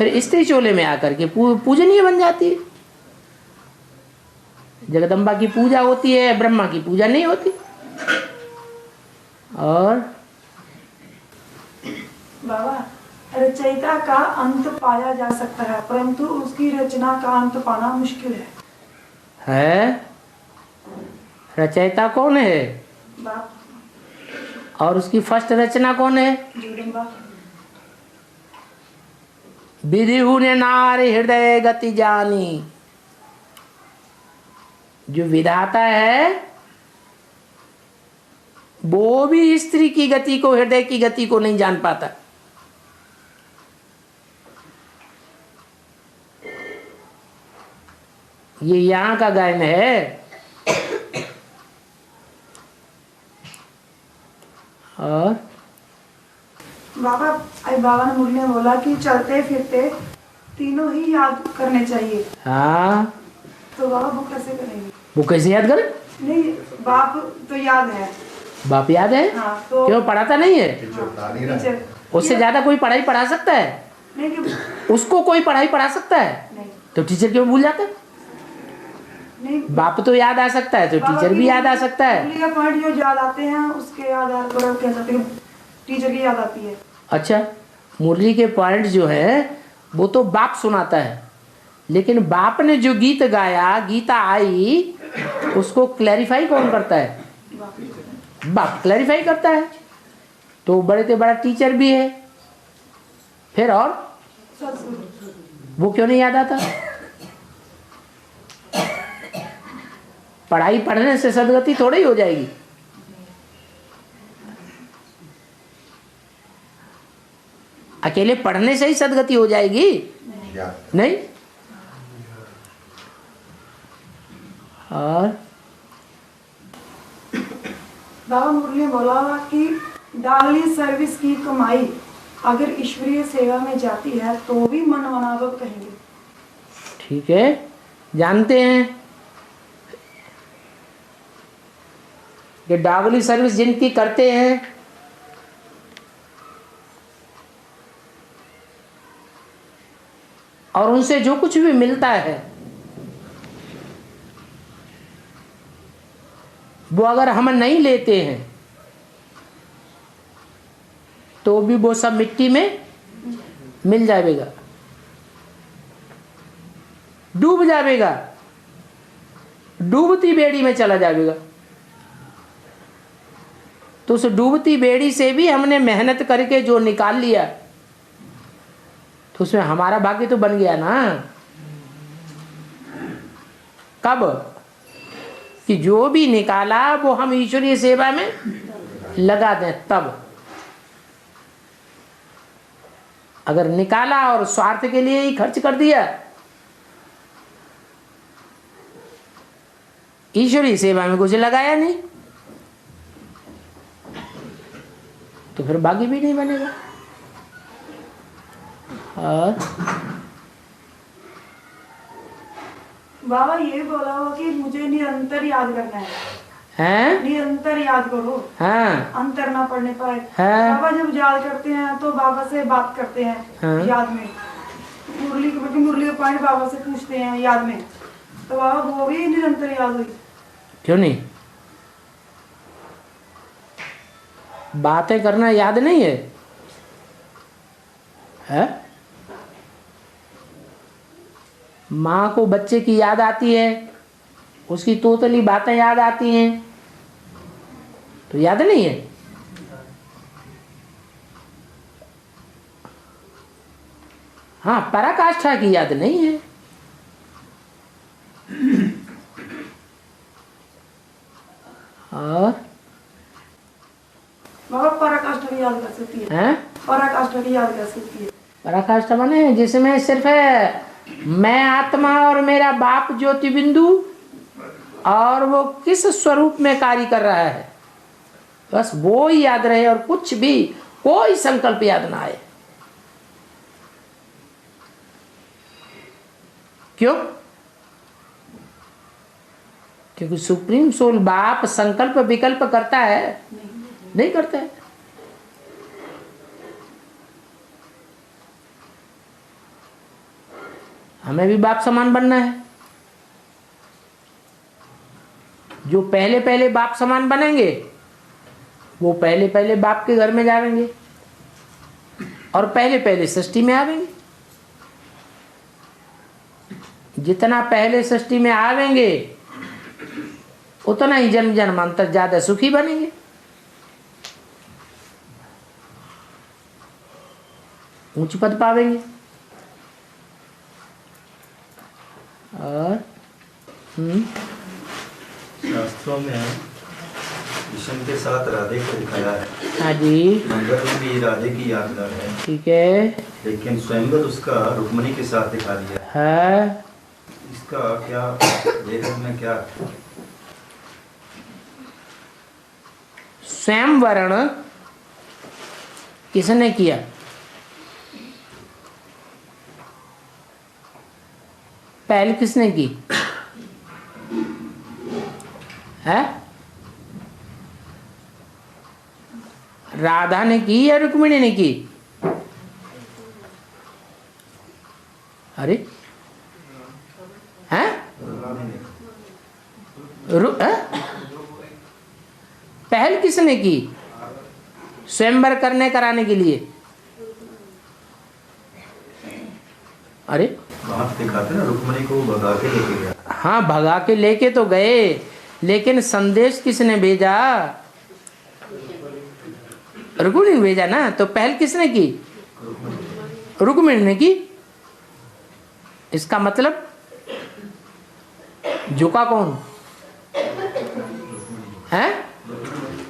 फिर स्त्री चोले में आकर के पूजनीय बन जाती है। जगदम्बा की पूजा होती है, ब्रह्मा की पूजा नहीं होती। और बाबा, रचयिता का अंत पाया जा सकता है, परंतु उसकी रचना का अंत पाना मुश्किल है। रचयिता कौन है? बाप। और उसकी फर्स्ट रचना कौन है? जगदम्बा। विधिहु ने नारी हृदय गति जानी। जो विधाता है वो भी स्त्री की गति को, हृदय की गति को नहीं जान पाता। ये यहां का गायन है। और बाबा ने मुझे बोला कि चलते फिरते तीनों ही याद करने चाहिए। हाँ, तो बाबा वो कैसे करेंगे? वो कैसे याद करे? नहीं, बाप तो याद है। बाप याद है? हाँ, तो क्यों पढ़ाता नहीं है? टीचर उससे ज्यादा कोई पढ़ाई पढ़ा सकता है? नहीं। उसको कोई पढ़ाई पढ़ा सकता है? नहीं। तो टीचर क्यों भूल जाता है? नहीं, बाप तो याद आ सकता है, तो टीचर भी याद आ सकता है। मुरली का पॉइंट जो याद आते हैं उसके आधार पर कह सकते हैं टीचर की याद आती है। अच्छा, मुरली के पॉइंट जो है वो तो बाप सुनाता है, लेकिन बाप ने जो गीत गाया, गीता आई, उसको क्लैरिफाई कौन करता है? बाप क्लैरिफाई करता है। तो बड़े से बड़ा टीचर भी है। फिर और वो क्यों नहीं याद आता? पढ़ाई पढ़ने से सदगति थोड़ी ही हो जाएगी। अकेले पढ़ने से ही सदगति हो जाएगी? नहीं। और बाबा मुरली ने बोला कि डाली सर्विस की कमाई अगर ईश्वरीय सेवा में जाती है तो भी मन मनावक कहेंगे। ठीक है, जानते हैं कि डागली सर्विस जिनकी करते हैं और उनसे जो कुछ भी मिलता है वो अगर हम नहीं लेते हैं तो भी वो सब मिट्टी में मिल जाएगा, डूब जाएगा, डूबती बेड़ी में चला जाएगा। तो उस डूबती बेड़ी से भी हमने मेहनत करके जो निकाल लिया तो उसमें हमारा भाग्य तो बन गया ना। कब? कि जो भी निकाला वो हम ईश्वरीय सेवा में लगा दें। तब अगर निकाला और स्वार्थ के लिए ही खर्च कर दिया, ईश्वरीय सेवा में कुछ लगाया नहीं, तो फिर भाग्य भी नहीं बनेगा। और बाबा ये बोला हो कि मुझे निरंतर याद करना है। निरंतर याद करो। हाँ। अंतर ना पड़ने पाए। हाँ। बाबा जब याद करते हैं तो बाबा से बात करते हैं। हाँ। याद में मुरली का पॉइंट बाबा से पूछते हैं याद में, तो बाबा वो भी निरंतर याद हुई। क्यों नहीं? बातें करना याद नहीं है? है? माँ को बच्चे की याद आती है, उसकी तोतली बातें याद आती हैं, तो याद नहीं है? हाँ, पराकाष्ठा की याद नहीं है। और बाबा पराकाष्ठा की याद कर सकती है? पराकाष्ठा की याद कर सकती है? पराकाष्ठा माने जिसमें सिर्फ है मैं आत्मा और मेरा बाप ज्योति बिंदु, और वो किस स्वरूप में कार्य कर रहा है, बस वो ही याद रहे और कुछ भी कोई संकल्प याद ना आए। क्यों? क्योंकि सुप्रीम सोल बाप संकल्प विकल्प करता है? नहीं करता है। हमें भी बाप समान बनना है। जो पहले पहले बाप समान बनेंगे वो पहले पहले बाप के घर में जाएंगे और पहले पहले सृष्टि में आवेंगे। जितना पहले सृष्टि में आवेंगे उतना ही जन्म जन्मांतर ज्यादा सुखी बनेंगे। उच्च पद पावेंगे। और शास्त्रों में कृष्ण के साथ राधे को दिखाया है। हाँ जी, मंगल में भी राधे की यादगार है, ठीक है। लेकिन स्वयंवर उसका रुक्मणी के साथ दिखा दिया है इसका क्या वेद में क्या? स्वयं वर्ण किसने किया? पहल किसने की है? राधा ने की या रुक्मिणी ने की? अरे हैं? पहल किसने की स्वयंवर करने कराने के लिए? अरे वहां दिखाते ना रुक्मणी को भगा के लेके गया। हाँ, भगा के लेके तो गए, लेकिन संदेश किसने भेजा? रुक्मिणी ने भेजा ना। तो पहल किसने की? रुक्मिणी ने की। इसका मतलब झुका कौन है?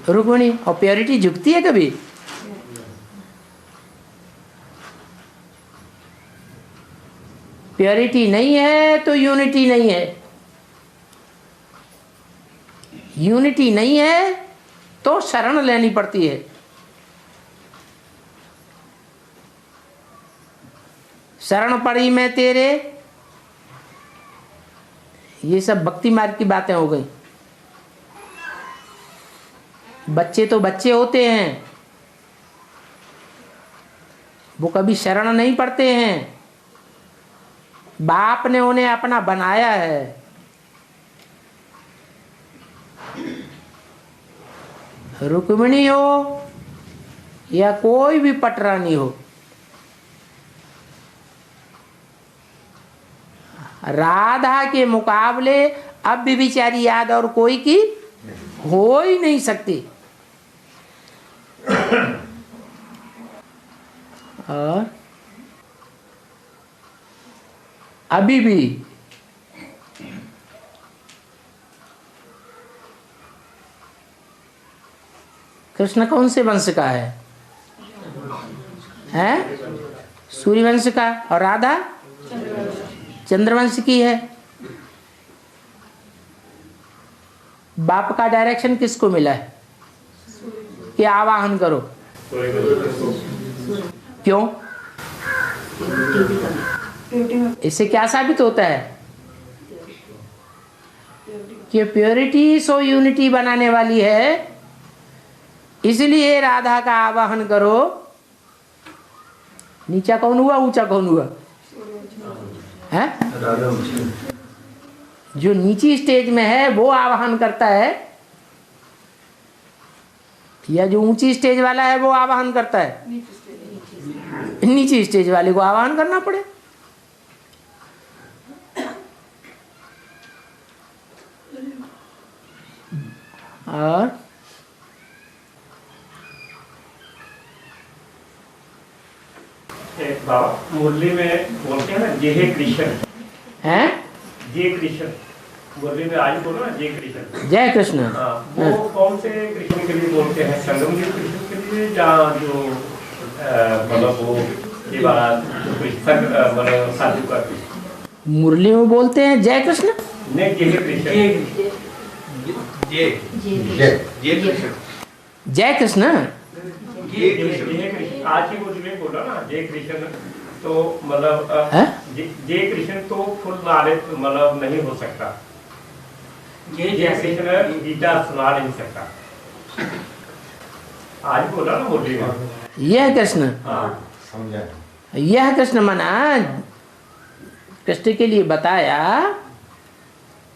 रुक्मिणी। और प्योरिटी झुकती है कभी? प्योरिटी नहीं है तो यूनिटी नहीं है। यूनिटी नहीं है तो शरण लेनी पड़ती है। शरण पड़ी मैं तेरे, ये सब भक्ति मार्ग की बातें हो गई। बच्चे तो बच्चे होते हैं, वो कभी शरण नहीं पड़ते हैं। बाप ने उन्हें अपना बनाया है। रुक्मिणी हो या कोई भी पटरानी हो, राधा के मुकाबले अब भी बेचारी याद और कोई की हो ही नहीं सकती। और अभी भी कृष्ण कौन से वंश का है? हैं? सूर्यवंश का। और राधा चंद्रवंश की है। बाप का डायरेक्शन किसको मिला है कि आवाहन करो? क्यों? इससे क्या साबित होता है कि प्योरिटी सो यूनिटी बनाने वाली है। इसलिए राधा का आवाहन करो। नीचा कौन हुआ, ऊंचा कौन हुआ है? जो नीची स्टेज में है वो आवाहन करता है या जो ऊंची स्टेज वाला है वो आवाहन करता है? नीची स्टेज वाले को आवाहन करना पड़े। और बाबा मुरली में बोलते हैं ना जय कृष्ण हैं? जय कृष्ण मुरली में आज बोलो ना जय कृष्ण। जय कृष्ण। वो कौन से कृष्ण के लिए बोलते हैं? संगम के कृष्ण के लिए या जो मतलब वो ये बात मतलब साधु का कृष्ण? मुरली में बोलते हैं जय कृष्ण। नहीं जय कृष्ण। जय कृष्ण। आज की मुरली में बोला ना जय कृष्ण, तो मतलब जय कृष्ण तो फुल नॉलेज मतलब नहीं हो सकता। जय कृष्ण गीता सुना नहीं सकता। आज बोला ना मुरली में यह कृष्ण। हाँ यह कृष्ण मना कृष्ण के लिए बताया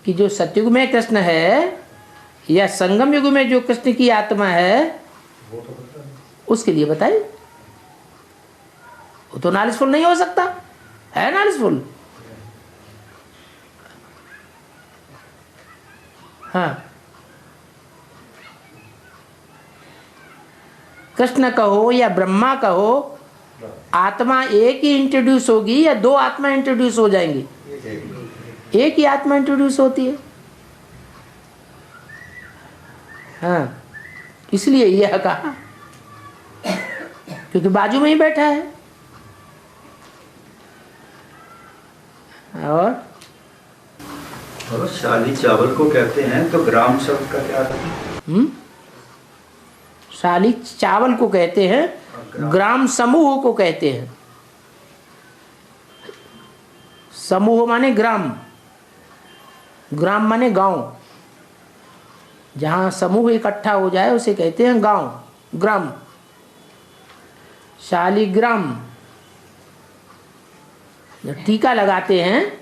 कि जो सतयुग में कृष्ण है या संगम युग में जो कृष्ण की आत्मा है उसके लिए बताइए। वो तो नॉलेजफुल नहीं हो सकता है, नॉलेजफुल। हाँ, कृष्ण कहो या ब्रह्मा कहो, आत्मा एक ही इंट्रोड्यूस होगी या दो आत्मा इंट्रोड्यूस हो जाएंगी? एक ही आत्मा इंट्रोड्यूस होती है। हाँ, इसलिए यह कहा क्योंकि बाजू में ही बैठा है। और शाली चावल को कहते हैं तो ग्राम शब्द का क्या अर्थ है? शाली चावल को कहते हैं, ग्राम समूह को कहते हैं। समूह माने ग्राम, ग्राम माने गांव। जहां समूह इकट्ठा हो जाए उसे कहते हैं गांव, ग्राम। शालिग्राम। जब टीका लगाते हैं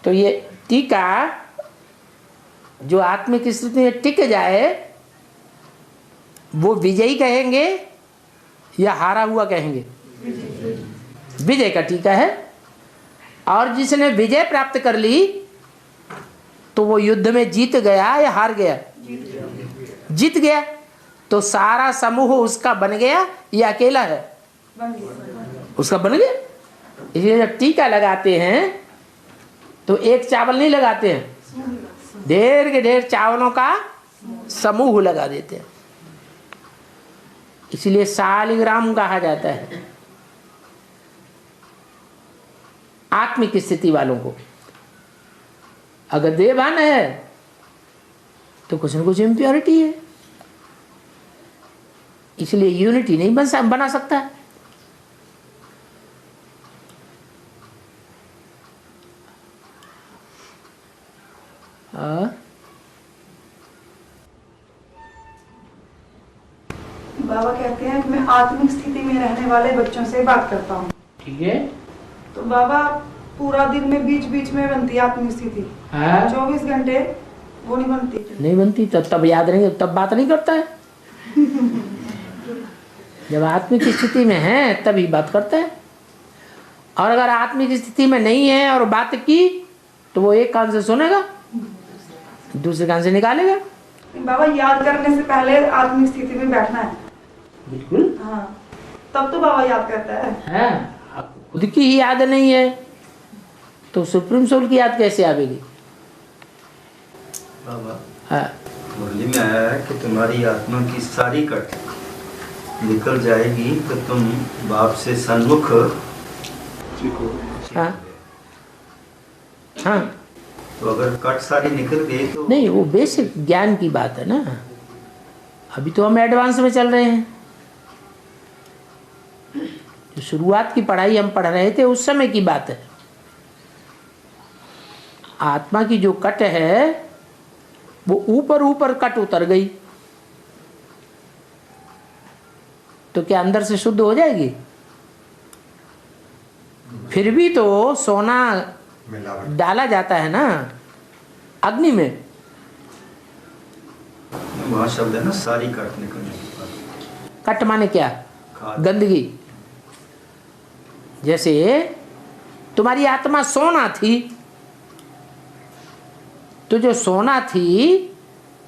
तो ये टीका जो आत्मिक स्थिति में टिक जाए वो विजयी कहेंगे या हारा हुआ कहेंगे? विजय का टीका है। और जिसने विजय प्राप्त कर ली तो वो युद्ध में जीत गया या हार गया? जीत गया। तो सारा समूह उसका बन गया या अकेला है? उसका बन गया। इसलिए जब टीका लगाते हैं तो एक चावल नहीं लगाते हैं, ढेर के ढेर चावलों का समूह लगा देते हैं। इसलिए शालिग्राम कहा जाता है आत्मिक स्थिति वालों को। अगर देवान है तो कुछ न कुछ इम्प्योरिटी है, इसलिए यूनिटी नहीं बना सकता। बाबा कहते हैं कि मैं आत्मिक स्थिति में रहने वाले बच्चों से बात करता हूँ। ठीक है। तो बाबा पूरा दिन में बीच बीच में बनती है आत्मिक स्थिति, 24 घंटे वो नहीं बनती। नहीं बनती तब याद नहीं, तब बात नहीं करता है। जब आत्मिक स्थिति में है तभी बात करता है। और अगर आत्मिक स्थिति में नहीं है और बात की तो वो एक कान से सुनेगा, दूसरे कान से निकालेगा। बाबा याद करने से पहले आत्मिक स्थिति में बैठना है। बिल्कुल। हाँ, तब तो बाबा याद करता है। खुद की ही याद नहीं है तो सुप्रीम सोल की याद कैसे आवेगी? बाबा, हाँ, मुरली में आया है कि तुम्हारी आत्मा की सारी कट निकल जाएगी तो तुम बाप से सन्मुख। हाँ, हाँ। तो अगर कट सारी निकल गई तो नहीं, वो बेसिक ज्ञान की बात है ना। अभी तो हम एडवांस में चल रहे हैं। जो शुरुआत की पढ़ाई हम पढ़ रहे थे उस समय की बात है। आत्मा की जो कट है वो ऊपर ऊपर कट उतर गई तो क्या अंदर से शुद्ध हो जाएगी? फिर भी तो सोना डाला जाता है ना अग्नि में। वहाँ शब्द है ना सारी कट निकलने के बाद। कट माने क्या? गंदगी। जैसे तुम्हारी आत्मा सोना थी तो जो सोना थी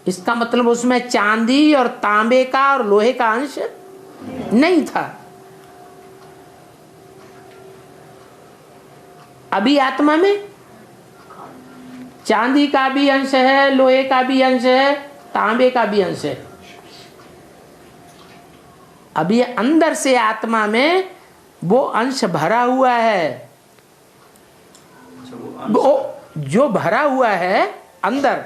इसका मतलब उसमें चांदी और तांबे का और लोहे का अंश नहीं था। अभी आत्मा में चांदी का भी अंश है, लोहे का भी अंश है, तांबे का भी अंश है। अभी अंदर से आत्मा में वो अंश भरा हुआ है। वो जो भरा हुआ है अंदर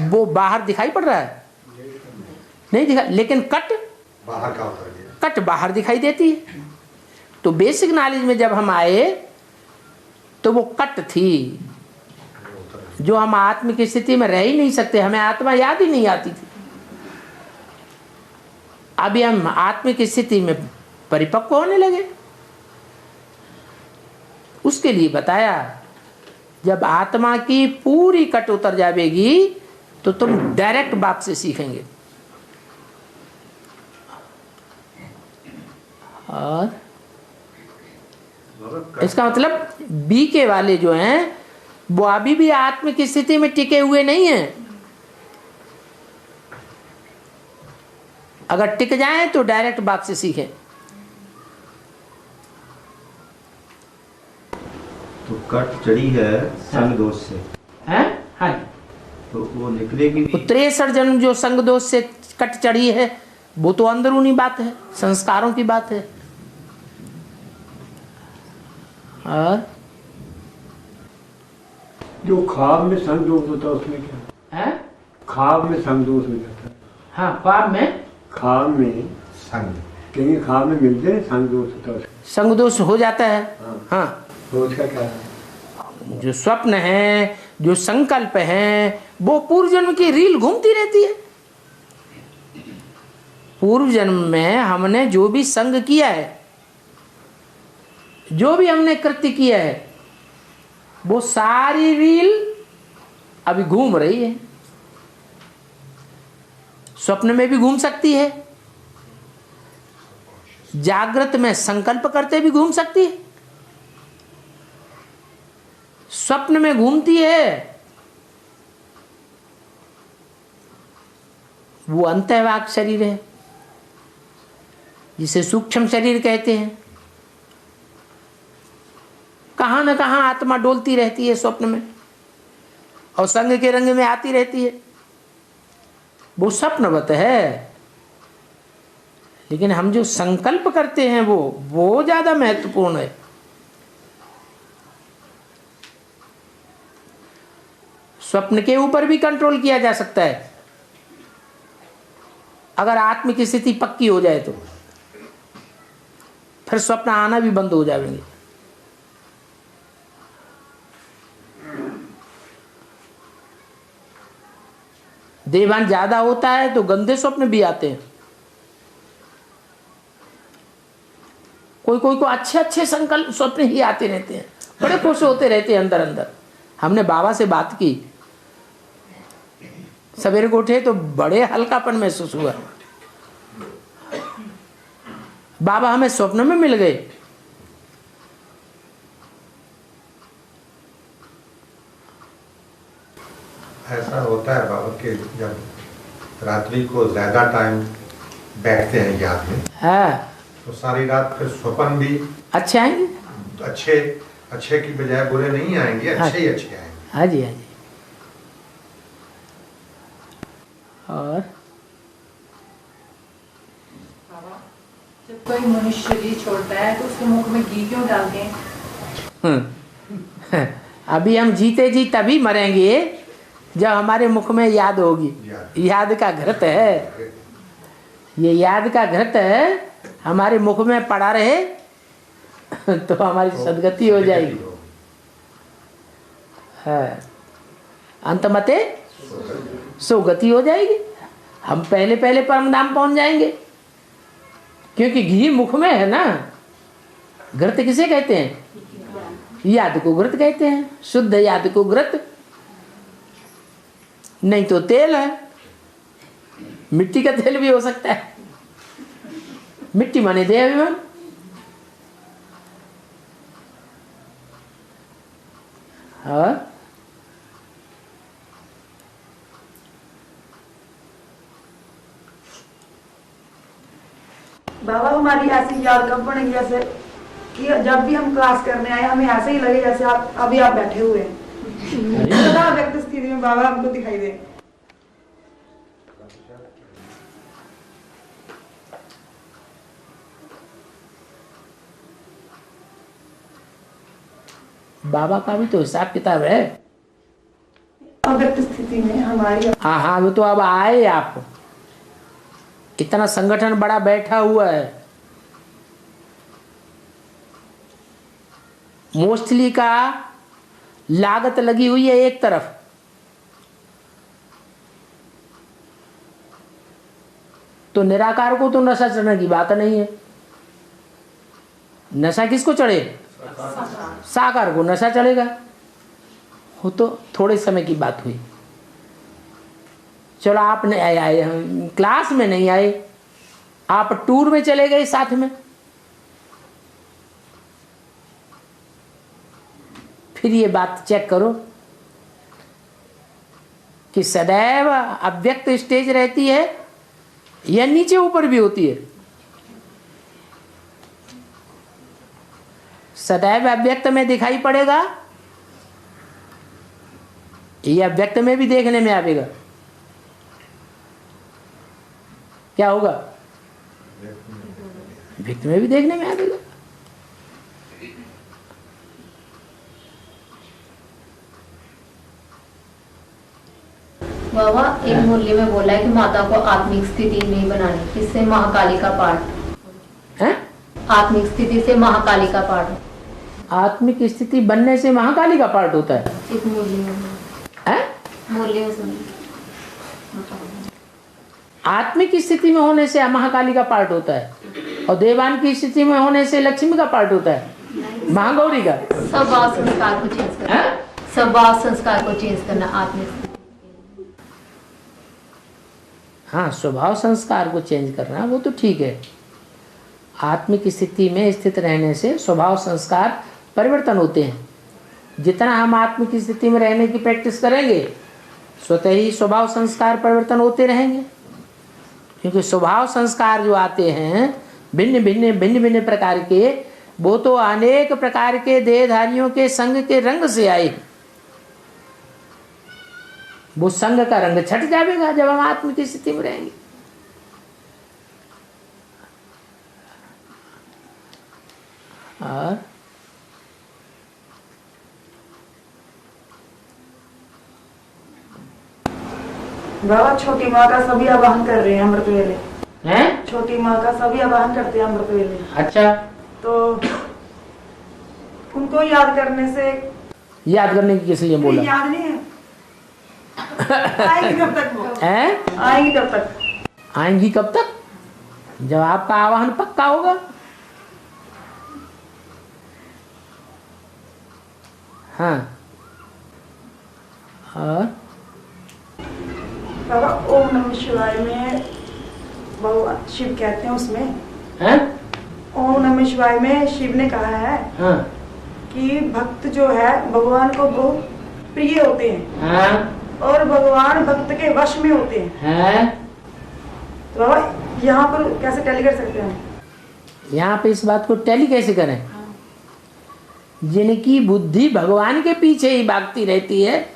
वो बाहर दिखाई पड़ रहा है? नहीं दिखा, लेकिन कट बाहर का उतर गया। कट बाहर दिखाई देती है। तो बेसिक नॉलेज में जब हम आए तो वो कट थी जो हम आत्मिक स्थिति में रह ही नहीं सकते, हमें आत्मा याद ही नहीं आती थी। अभी हम आत्मिक स्थिति में परिपक्व होने लगे उसके लिए बताया। जब आत्मा की पूरी कट उतर जाएगी तो तुम डायरेक्ट बाप से सीखेंगे। और इसका मतलब बीके वाले जो हैं वो अभी भी आत्म की स्थिति में टिके हुए नहीं हैं। अगर टिक जाएं तो डायरेक्ट बाप से सीखें। तो कट चढ़ी है संग दोष से, हैं? हाँ, तो वो निकलेगी भी। 63 जन्म जो संग दोष से कट चढ़ी है वो तो अंदरूनी बात है, संस्कारों की बात है। और जो ख्वाब में संग-दोष होता है उसमें क्या है? ख्वाब में संग-दोष हो जाता है। हाँ, ख्वाब में संग कहीं ख्वाब में मिलते हैं संग-दोष होता है। संग दोष हो जाता है। हाँ, तो उसका क्या है? जो स्वप्न है, जो संकल्प है, वो पूर्व जन्म की रील घूमती रहती है। पूर्व जन्म में हमने जो भी संग किया है, जो भी हमने कृत्य किया है, वो सारी रील अभी घूम रही है। स्वप्न में भी घूम सकती है, जागृत में संकल्प करते भी घूम सकती है। स्वप्न में घूमती है वो अंतःवाक शरीर है, जिसे सूक्ष्म शरीर कहते हैं। कहां न कहां आत्मा डोलती रहती है स्वप्न में और संग के रंग में आती रहती है। वो स्वप्नवत है, लेकिन हम जो संकल्प करते हैं वो ज्यादा महत्वपूर्ण है। स्वप्न के ऊपर भी कंट्रोल किया जा सकता है अगर आत्म की स्थिति पक्की हो जाए तो। फिर स्वप्न आना भी बंद हो जाएंगे। देवान ज्यादा होता है तो गंदे स्वप्न भी आते हैं। कोई कोई को अच्छे अच्छे संकल्प स्वप्न ही आते रहते हैं, बड़े खुश होते रहते हैं अंदर अंदर। हमने बाबा से बात की, सवेरे को उठे तो बड़े हल्कापन महसूस हुआ। बाबा हमें स्वप्न में मिल गए। ऐसा होता है बाबा के जब रात्रि को ज्यादा टाइम बैठते हैं याद में, हाँ, तो सारी रात फिर स्वप्न भी अच्छे आएंगे। अच्छे अच्छे की बजाय बुरे नहीं आएंगे, अच्छे ही अच्छे आएंगे। हाँ जी, हाँ जी। और जब कोई मनुष्य जी छोड़ता है तो उसके मुख में घी क्यों डालते हैं? अभी हम जीते जी तभी मरेंगे जब हमारे मुख में याद होगी। याद का घृत है, ये याद का घृत है, हमारे मुख में पड़ा रहे तो हमारी सदगति हो जाएगी। है, अंतमते सुगति हो जाएगी। हम पहले पहले परम धाम पहुंच जाएंगे, क्योंकि घी मुख में है ना। घृत किसे कहते हैं? याद को घृत कहते हैं। शुद्ध याद को घृत, नहीं तो तेल है। मिट्टी का तेल भी हो सकता है। मिट्टी माने दे अभिमान। और बाबा हमारी ऐसी याद कब बनेगी जैसे कि जब भी हम क्लास करने आए हमें ऐसे ही लगे जैसे आप अभी आप बैठे हुए हैं। सदा व्यक्त स्थिति में बाबा हमको दिखाई दे। बाबा का भी तो हिसाब किताब है। अव्यक्त स्थिति में हमारी हाँ हाँ, वो तो अब आए। आप इतना संगठन बड़ा बैठा हुआ है, मोस्टली का लागत लगी हुई है एक तरफ, तो निराकार को तो नशा चढ़ने की बात नहीं है। नशा किसको चढ़े? साकार को नशा चढ़ेगा। वो तो थोड़े समय की बात हुई। चलो आप नहीं आए, क्लास में नहीं आए, आप टूर में चले गए साथ में, फिर ये बात चेक करो कि सदैव अव्यक्त स्टेज रहती है या नीचे ऊपर भी होती है। सदैव अव्यक्त में दिखाई पड़ेगा या व्यक्त में भी देखने में आएगा? क्या होगा? व्यक्त में भी देखने में आएगा। बाबा एक मुरली में बोला है कि माता को आत्मिक स्थिति नहीं बनानी, इससे महाकाली का पाठ है। आत्मिक स्थिति से महाकाली का पाठ, आत्मिक स्थिति बनने से महाकाली का पाठ होता है। एक मुरली में है? मुरली में सुनिए। आत्मिक स्थिति में होने से महाकाली का पाठ होता है और देवान की स्थिति में होने से लक्ष्मी का पाठ होता है, महागौरी का। स्वभाव संस्कार को चेंज करना, स्वभाव संस्कार को चेंज करना आत्मिक स्थिति। हाँ, स्वभाव संस्कार को चेंज करना वो तो ठीक है। आत्मिक स्थिति में स्थित रहने से स्वभाव संस्कार परिवर्तन होते हैं। जितना हम आत्मिक स्थिति में रहने की प्रैक्टिस करेंगे स्वतः ही स्वभाव संस्कार परिवर्तन होते रहेंगे। क्योंकि स्वभाव संस्कार जो आते हैं भिन्न भिन्न प्रकार के, वो तो अनेक प्रकार के देहधारियों के संग के रंग से आए। वो संग का रंग छट जाएगा जब हम आत्मिक स्थिति में रहेंगे। और बाबा छोटी माँ का सभी आवाहन कर रहे हैं अमृत वेले हैं? छोटी माँ का सभी आवाहन करते हैं अमृत वेले। अच्छा, तो उनको याद करने से, याद करने की किस लिए बोला? याद नहीं है आएंगी कब तक वो? हैं? आएंगी कब तक? आएंगी कब तक? जब आपका आवाहन पक्का होगा। हाँ, और बाबा ओम नमः शिवाय में भगवान शिव कहते हैं, उसमें हैं? ओम नमः शिवाय में शिव ने कहा है हाँ, कि भक्त जो है भगवान को बहुत प्रिय होते हैं हाँ, और भगवान भक्त के वश में होते हैं। हैं? तो बाबा यहाँ पर कैसे टैली कर सकते हैं? यहाँ पे इस बात को टैली कैसे करें? जिनकी बुद्धि भगवान के पीछे ही भागती रहती है।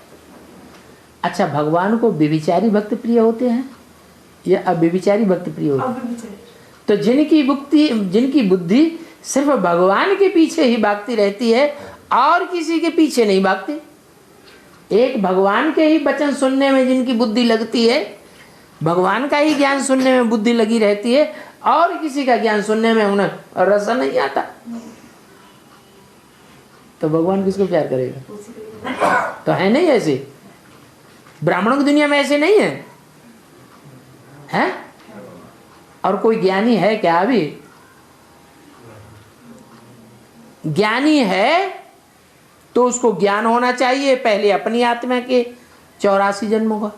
अच्छा, भगवान को व्यभिचारी भक्त प्रिय होते हैं या अव्यभिचारी भक्त प्रिय होते हैं? तो जिनकी बुद्धि सिर्फ भगवान के पीछे ही भागती रहती है और किसी के पीछे नहीं भागती, एक भगवान के ही वचन सुनने में जिनकी बुद्धि लगती है, भगवान का ही ज्ञान सुनने में बुद्धि लगी रहती है और किसी का ज्ञान सुनने में उन्हें रस नहीं आता, तो भगवान किसको प्यार करेगा? तो है नहीं ऐसे? ब्राह्मणों की दुनिया में ऐसे नहीं है, है? और कोई ज्ञानी है क्या? अभी ज्ञानी है तो उसको ज्ञान होना चाहिए पहले अपनी आत्मा के 84 जन्मों का।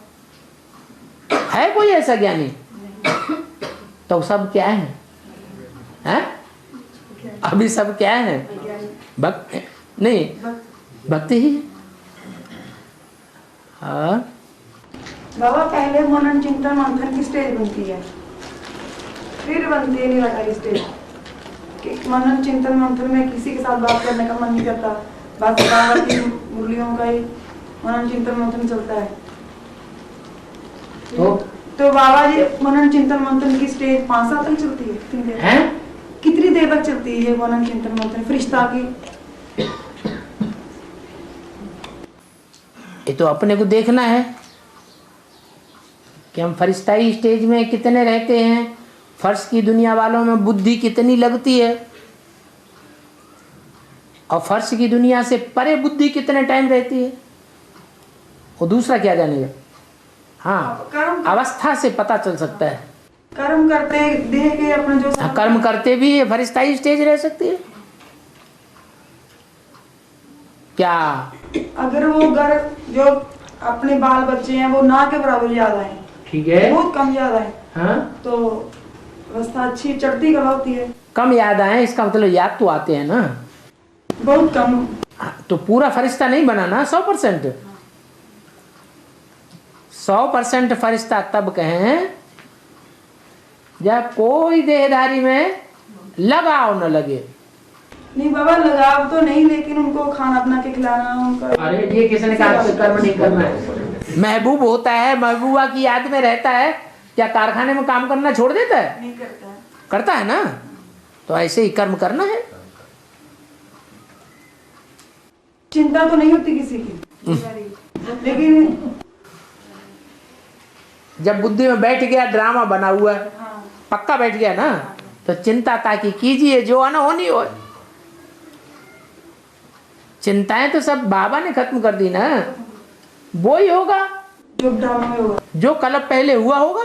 है कोई ऐसा ज्ञानी? तो सब क्या है? हैं? अभी सब क्या है? भक्त नहीं, भक्ति ही। हाँ, बाबा पहले मनन चिंतन मंथन की स्टेज बनती है, फिर बनती है निराकारी स्टेज। कि मनन चिंतन मंथन में किसी के साथ बात करने का मन नहीं करता, बस बाबा की मुरलियों का ही मनन चिंतन मंथन चलता है। तो बाबा जी मनन चिंतन मंथन की स्टेज 5 साल तक चलती है। कितनी देर? कितनी देर तक चलती है मनन चिंतन मंथन फरिश्ता की? ये तो अपने को देखना है कि हम फरिश्ताई स्टेज में कितने रहते हैं, फर्श की दुनिया वालों में बुद्धि कितनी लगती है और फर्श की दुनिया से परे बुद्धि कितने टाइम रहती है, वो दूसरा क्या जानेगा। हाँ, अवस्था से पता चल सकता है। कर्म करते देह के अपना जो कर्म करते भी फरिश्ताई स्टेज रह सकती है। क्या? अगर वो घर जो अपने बाल बच्चे हैं वो ना के बराबर याद आए, ठीक है, बहुत कम याद आए, हाँ, तो अवस्था अच्छी चढ़ती कला होती है। कम याद आए इसका मतलब याद तो आते हैं ना, बहुत कम। तो पूरा फरिश्ता नहीं बना ना 100%। 100% फरिश्ता तब कहें जब कोई देहधारी में लगाव न लगे। नहीं बाबा, लगाव तो नहीं, लेकिन उनको खाना बना के खिलाना उनका। अरे ये किसने कहा आपसे कर्म नहीं करना है? महबूब होता है, महबूबा की याद में रहता है, क्या कारखाने में काम करना छोड़ देता है? नहीं करता है। करता है ना, तो ऐसे ही कर्म करना है। चिंता तो नहीं होती किसी की, लेकिन जब बुद्धि में बैठ गया, ड्रामा बना हुआ है, हाँ, पक्का बैठ गया ना, तो चिंता ताकि कीजिए जो अनहोनी हो। चिंताएं तो सब बाबा ने खत्म कर दी ना, वो ही होगा जो ड्रामा में होगा, जो कल पहले हुआ होगा।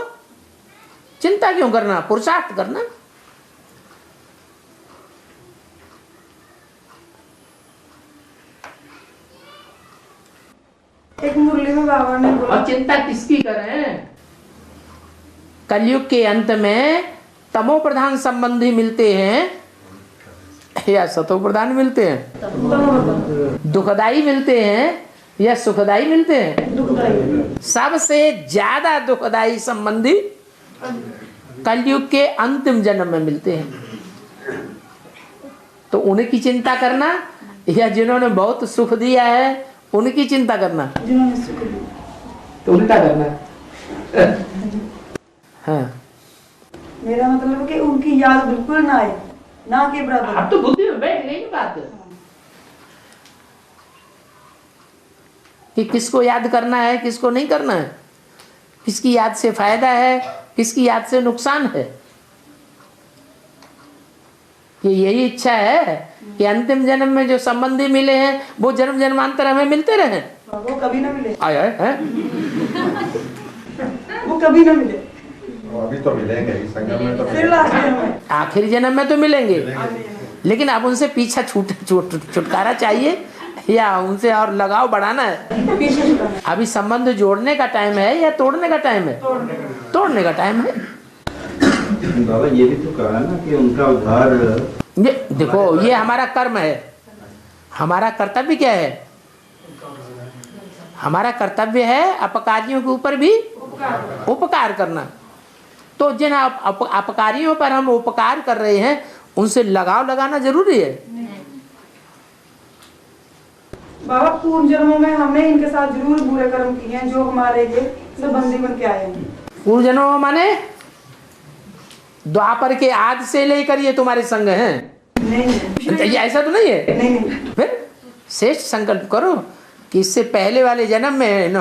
चिंता क्यों करना, पुरुषार्थ करना। एक मुरली में बाबा ने बोला, और चिंता किसकी करें? कलयुग के अंत में तमो प्रधान संबंधी मिलते हैं या सतो प्रधान मिलते हैं? दुखदाई मिलते हैं या सुखदाई मिलते हैं? दुखदाई। सबसे ज्यादा दुखदाई संबंधी कलयुग के अंतिम जन्म में मिलते हैं। तो उनकी चिंता करना या जिन्होंने बहुत सुख दिया है उनकी चिंता करना? जिन्होंने सुख दिया। तो उल्टा करना। हाँ, मेरा मतलब है कि उनकी याद बिल्कुल ना आए, ना के बराबर। अब तो बुद्धि में बैठ गई बात कि किसको याद करना है, किसको नहीं करना है, किसकी याद से फायदा है, किसकी याद से नुकसान है। कि यही इच्छा है कि अंतिम जन्म में जो संबंधी मिले हैं वो जन्म जन्मांतर हमें मिलते रहे। वो कभी ना मिले, आया है? वो कभी ना मिले, अभी तो मिलेंगे ही संगम में, तो फिर लास्ट जन्म में। आखिरी जन्म में तो मिलेंगे, लेकिन अब उनसे पीछा छुटकारा चाहिए या उनसे और लगाव बढ़ाना है? पीछे छुटाना। अभी संबंध जोड़ने का टाइम है या तोड़ने का टाइम है? तोड़ने का टाइम है। बाबा ये भी तो कहा ना कि उनका उद्धार, ये देखो, ये हमारा कर्म है। हमारा कर्तव्य क्या है? हमारा कर्तव्य है अपकारियों के ऊपर भी उपकार करना। तो जिन अपकारियों पर हम उपकार कर रहे हैं उनसे लगाव लगाना जरूरी है। बाबा पूर्व जन्मों में हमने इनके साथ जरूर बुरे कर्म किए हैं जो हमारे लिए संबंधी बन के आए हैं। पूर्व जन्म माने द्वापर के आदि से लेकर ये तुम्हारे संग हैं? नहीं, ये ऐसा तो नहीं है। नहीं। फिर श्रेष्ठ संकल्प करो कि इससे पहले वाले जन्म में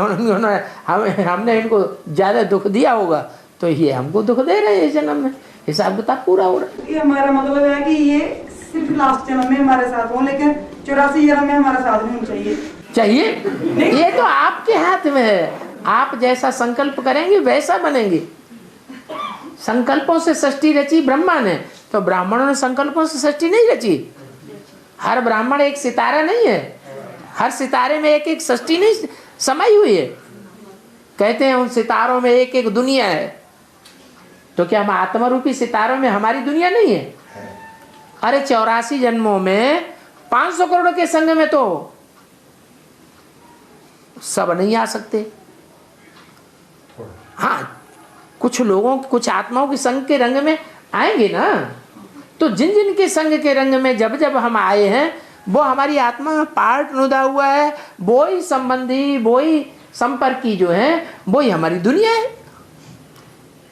हमने इनको ज्यादा दुख दिया होगा, तो ये हमको दुख दे रहे हैं इस जन्म में, हिसाब किताब पूरा हो रहा है। ये हमारा मतलब है कि ये सिर्फ लास्ट जन्म में हमारे साथ हो, लेकिन 84 जन्म में हमारा साथ नहीं होना चाहिए। ये तो आपके हाथ में है। आप जैसा संकल्प करेंगे वैसा बनेंगे। संकल्पों से सृष्टि रची ब्रह्मा ने, तो ब्राह्मणों ने संकल्पों से सृष्टि नहीं रची। हर ब्राह्मण एक सितारा नहीं है, हर सितारे में एक एक सृष्टि नहीं समाई हुई है। कहते हैं उन सितारों में एक एक दुनिया है, तो क्या हम आत्मा रूपी सितारों में हमारी दुनिया नहीं है? अरे 84 जन्मों में 500 करोड़ के संग में तो सब नहीं आ सकते। हाँ, कुछ लोगों, कुछ आत्माओं के संग के रंग में आएंगे ना। तो जिन जिन के संग के रंग में जब जब हम आए हैं वो हमारी आत्मा में पार्ट नुदा हुआ है, वो ही संबंधी, वो ही संपर्की जो है वो ही हमारी दुनिया है।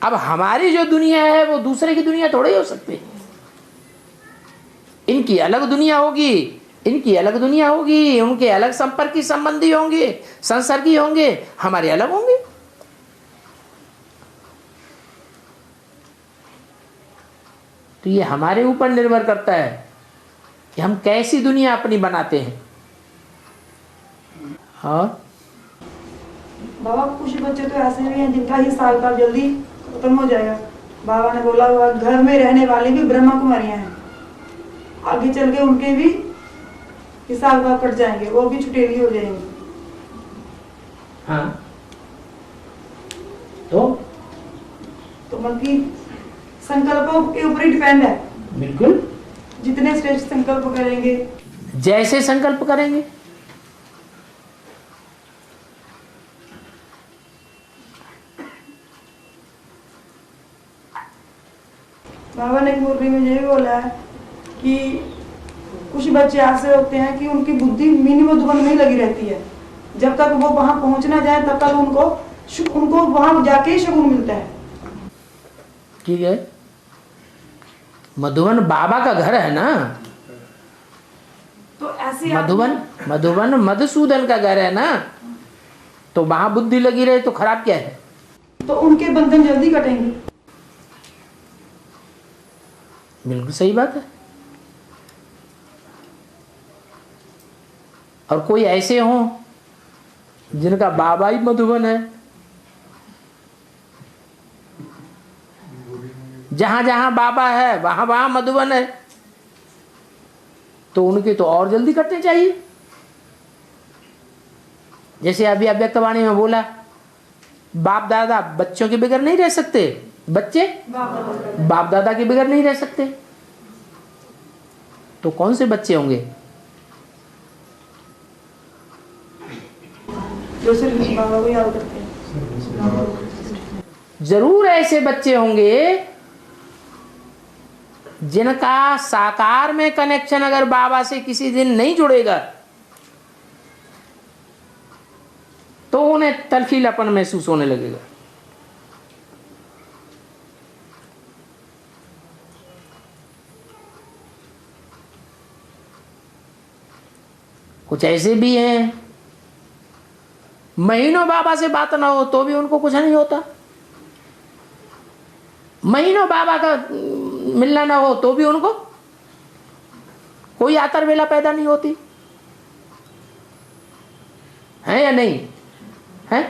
अब हमारी जो दुनिया है वो दूसरे की दुनिया थोड़ी हो सकती। इनकी अलग दुनिया होगी, इनकी अलग दुनिया होगी, उनके अलग संपर्की संबंधी होंगे, संसर्गी होंगे, हमारे अलग होंगे। तो ये हमारे ऊपर निर्भर करता है कि हम कैसी दुनिया अपनी बनाते हैं। और बाबा कुछ बच्चे तो ऐसे भी हैं जिनका ही साल का जल्दी खत्म हो जाएगा। बाबा ने बोला हुआ घर में रहने वाली भी ब्रह्मा कुमारियां हैं, आगे चल के उनके भी कि साल बाद कट जाएंगे, वो भी छुटेली हो जाएंगी। हाँ तो मन की संकल्पों के ऊपर ही डिपेंड है। बिल्कुल, जितने श्रेष्ठ संकल्प करेंगे, जैसे संकल्प करेंगे। बाबा ने एक मुरली में ये बोला है कि कुछ बच्चे ऐसे होते हैं कि उनकी बुद्धि मिनी मधुबन में ही लगी रहती है। जब तक वो वहां पहुंच ना जाए तब तक उनको वहां जाके ही सुकून मिलता है। ठीक है, मधुबन बाबा का घर है ना, तो ऐसे मधुबन मधुसूदन का घर है ना, तो वहां बुद्धि लगी रहे तो खराब क्या है? तो उनके बंधन जल्दी कटेंगे। बिल्कुल सही बात है। और कोई ऐसे हो जिनका बाबा ही मधुबन है, जहां जहां बाबा है वहां वहां मधुबन है, तो उनके तो और जल्दी कटने चाहिए। जैसे अभी अव्यक्तवाणी में बोला, बाप दादा बच्चों के बगैर नहीं रह सकते, बच्चे बाप दादा के बगैर नहीं रह सकते। तो कौन से बच्चे होंगे? जो सिर्फ बाबा को याद करते हैं। जरूर ऐसे बच्चे होंगे जिनका साकार में कनेक्शन अगर बाबा से किसी दिन नहीं जुड़ेगा तो उन्हें तलखीलापन महसूस होने लगेगा। कुछ ऐसे भी हैं महीनों बाबा से बात ना हो तो भी उनको कुछ नहीं होता, महीनों बाबा का मिलना ना हो तो भी उनको कोई आतर वेला पैदा नहीं होती है या नहीं है?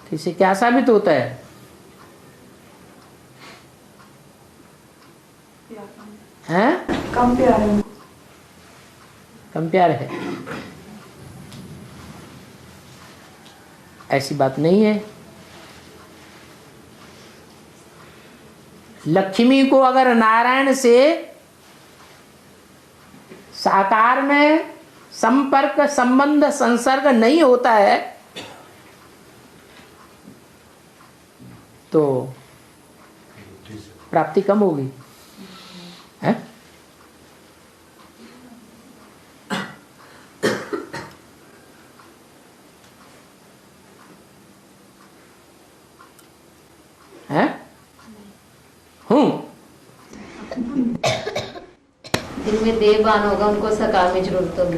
तो इससे क्या साबित होता है? हैं? कम प्यार है उनको। कम प्यार है, ऐसी बात नहीं है। लक्ष्मी को अगर नारायण से साकार में संपर्क संबंध संसर्ग नहीं होता है तो प्राप्ति कम होगी है? जिनमें देवभान होगा उनको साकार में जरूरत होगी।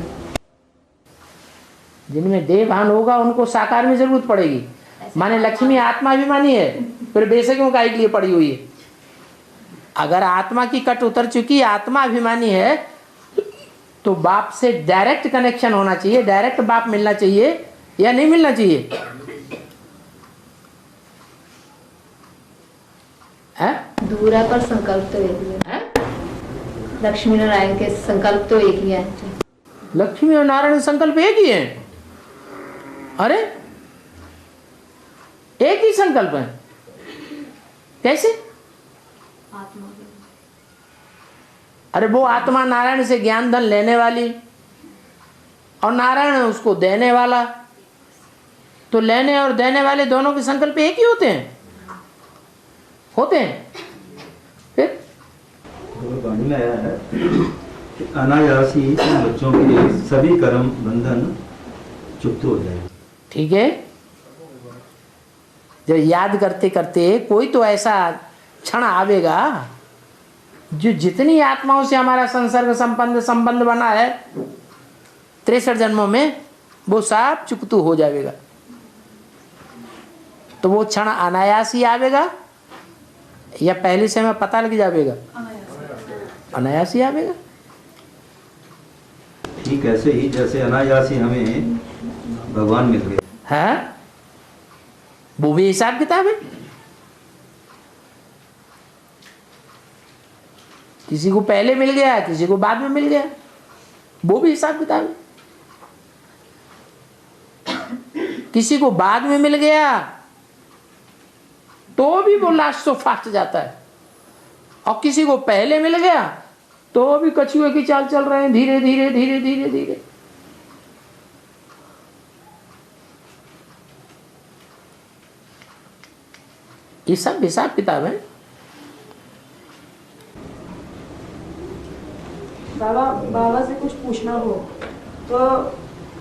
जिनमें देवभान होगा उनको साकार में जरूरत पड़ेगी। माने लक्ष्मी आत्माभिमानी है, फिर बेशकों का के लिए पड़ी हुई है। अगर आत्मा की कट उतर चुकी, आत्मा अभिमानी है, तो बाप से डायरेक्ट कनेक्शन होना चाहिए, डायरेक्ट बाप मिलना चाहिए या नहीं मिलना चाहिए? दूरा पर संकल्प तो एक ही है। लक्ष्मी नारायण के संकल्प तो एक ही है। लक्ष्मी और नारायण संकल्प एक ही है। अरे एक ही संकल्प है, कैसे? अरे वो आत्मा नारायण से ज्ञान धन लेने वाली और नारायण उसको देने वाला, तो लेने और देने वाले दोनों के संकल्प एक ही होते हैं फिर वाणी में आया है कि अनायास ही बच्चों के सभी कर्म बंधन चुप्त हो जाएंगे। ठीक है, जब याद करते करते कोई तो ऐसा क्षण आवेगा जो जितनी आत्माओं से हमारा संसर्ग संबंध बना है 63 जन्मों में, वो सब चुकतू हो जाएगा। तो वो क्षण अनायास ही आवेगा या पहले से हमें पता लग जाएगा? अनायास ही आवेगा। ठीक ऐसे ही जैसे अनायास ही हमें भगवान मिल गए है, वो भी हिसाब किताब है। किसी को पहले मिल गया, किसी को बाद में मिल गया, वो भी हिसाब किताब है। किसी को बाद में मिल गया तो भी वो लास्ट सो फास्ट जाता है, और किसी को पहले मिल गया तो भी कछुए की चाल चल रहे हैं, धीरे धीरे धीरे धीरे धीरे। ये सब हिसाब किताब है। बाबा से कुछ पूछना हो तो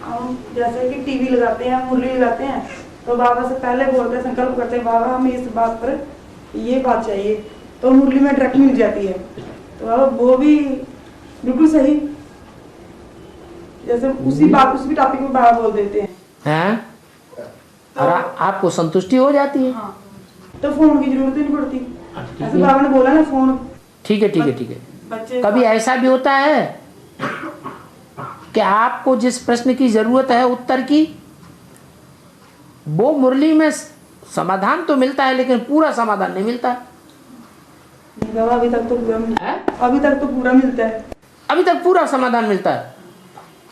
हम जैसे कि टीवी लगाते हैं, मुरली लगाते हैं, तो बाबा से पहले बोलते हैं, संकल्प करते हैं, बाबा हमें इस बात पर ये बात चाहिए, तो मुरली में डायरेक्ट मिल जाती है। तो बाबा वो भी बिल्कुल सही, जैसे उसी टॉपिक में बाबा बोल देते हैं। और आपको संतुष्टि हो जाती है। हाँ, तो फोन की जरूरत ही नहीं पड़ती। ऐसे बाबा ने बोला ना फोन। ठीक है ठीक है ठीक है। बच्चे कभी ऐसा भी होता है कि आपको जिस प्रश्न की जरूरत है उत्तर की, वो मुरली में समाधान तो मिलता है लेकिन पूरा समाधान नहीं मिलता। बाबा अभी तक तो पूरा मिलता है, अभी तक तो पूरा मिलता है, अभी तक पूरा समाधान मिलता है।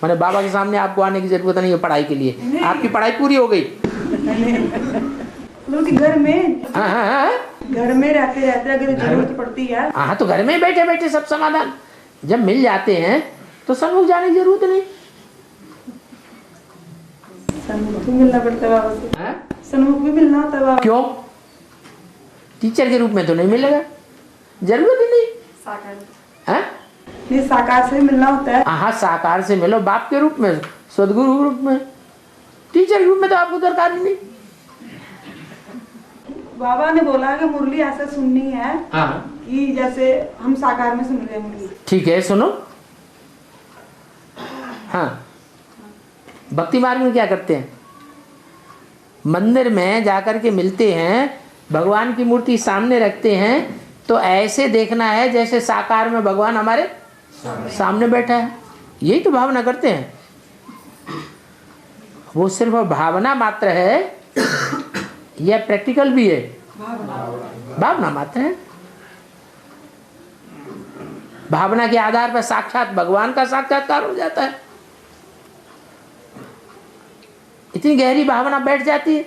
मैंने बाबा के सामने आपको आने की जरूरत नहीं है पढ़ाई के लिए, आपकी पढ़ाई पूरी हो गई। लोग घर में घर में रहते रहते अगर जरूरत पड़ती है, हाँ तो घर में बैठे बैठे सब समाधान जब मिल जाते हैं तो सन्मुख जाने की जरूरत नहीं। सन्मुख भी मिलना पड़ता है बाबा से, सन्मुख भी मिलना होता है बाबा। क्यों? टीचर के रूप में तो नहीं मिलेगा, जरूरत ही नहीं। साकार नहीं, साकार से मिलना होता है। हाँ साकार से मिलो, बाप के रूप में, सदगुरु के रूप में, टीचर के रूप में तो आपको दरकार ही नहीं। बाबा ने बोला कि मुरली ऐसे सुननी है कि जैसे हम साकार में सुन रहे हैं मुरली। ठीक है सुनो। हाँ, भक्ति मार्ग में क्या करते हैं, मंदिर में जाकर के मिलते हैं, भगवान की मूर्ति सामने रखते हैं, तो ऐसे देखना है जैसे साकार में भगवान हमारे सामने बैठा है। यही तो भावना करते हैं। वो सिर्फ भावना मात्र है या प्रैक्टिकल भी है? भावना मात्र है। भावना के आधार पर साक्षात भगवान का साक्षात्कार हो जाता है। इतनी गहरी भावना बैठ जाती है।